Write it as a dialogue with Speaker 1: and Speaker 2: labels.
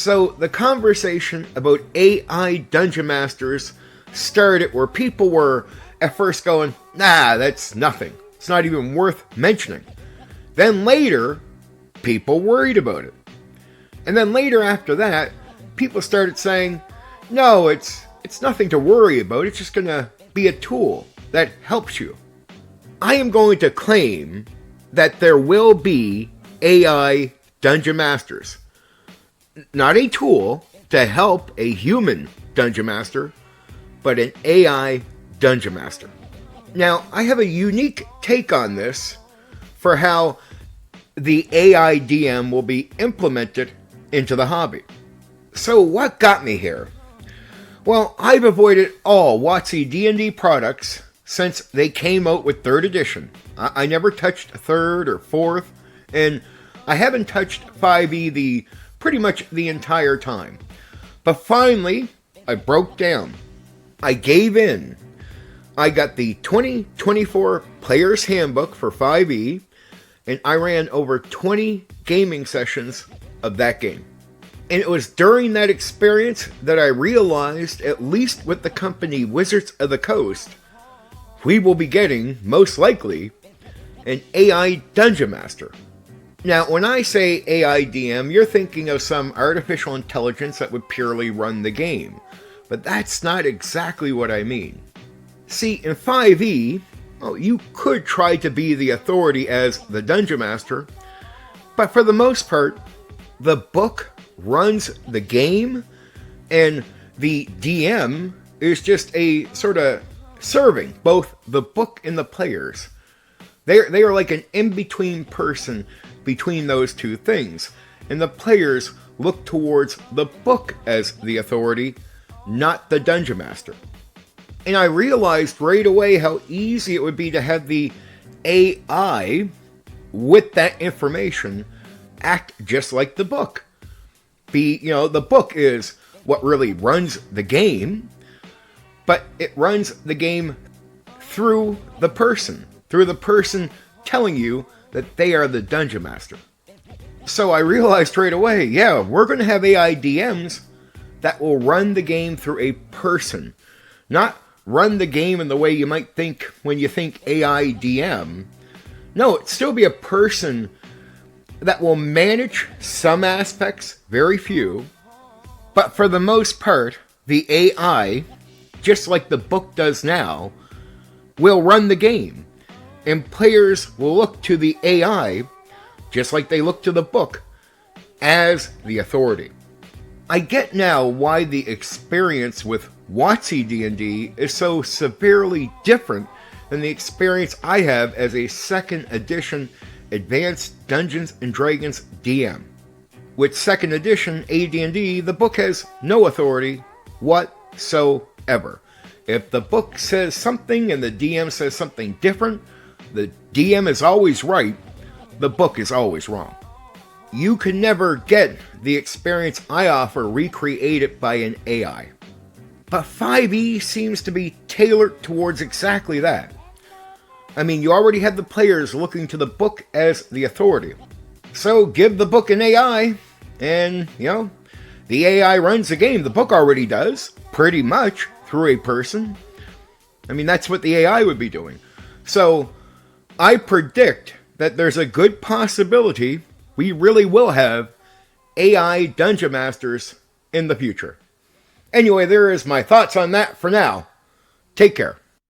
Speaker 1: So the conversation about AI Dungeon Masters started where people were at first going, nah, that's nothing. It's not even worth mentioning. Then later, people worried about it. And then later after that, people started saying, no, it's nothing to worry about. It's just going to be a tool that helps you. I am going to claim that there will be AI Dungeon Masters. Not a tool to help a human Dungeon Master, but an AI Dungeon Master. Now, I have a unique take on this for how the AI DM will be implemented into the hobby. So what got me here? Well, I've avoided all WotC D&D products since they came out with 3rd edition. I never touched 3rd or 4th, and I haven't touched 5e pretty much the entire time. But finally, I broke down. I gave in. I got the 2024 Player's Handbook for 5e, and I ran over 20 gaming sessions of that game. And it was during that experience that I realized, at least with the company Wizards of the Coast, we will be getting, most likely, an AI Dungeon Master. Now, when I say AI DM, you're thinking of some artificial intelligence that would purely run the game. But that's not exactly what I mean. See, in 5e, you could try to be the authority as the Dungeon Master, but for the most part, the book runs the game, and the DM is just a sort of serving both the book and the players. They are like an in-between person between those two things, and the players look towards the book as the authority, not the Dungeon Master. And I realized right away how easy it would be to have the AI, with that information, act just like the book. The book is what really runs the game, but it runs the game through the person telling you that they are the Dungeon Master. So I realized right away, yeah, we're going to have AI DMs that will run the game through a person. Not run the game in the way you might think when you think AI DM. No, it'd still be a person that will manage some aspects, very few, but for the most part, the AI, just like the book does now, will run the game. And players will look to the AI, just like they look to the book, as the authority. I get now why the experience with WotC D&D is so severely different than the experience I have as a 2nd edition Advanced Dungeons and Dragons DM. With 2nd edition AD&D, the book has no authority whatsoever. If the book says something and the DM says something different, the DM is always right, the book is always wrong. You can never get the experience I offer recreated by an AI. But 5e seems to be tailored towards exactly that. I mean, you already have the players looking to the book as the authority. So give the book an AI, and, the AI runs the game. The book already does, pretty much, through a person. I mean, that's what the AI would be doing. So I predict that there's a good possibility we really will have AI Dungeon Masters in the future. Anyway, there is my thoughts on that for now. Take care.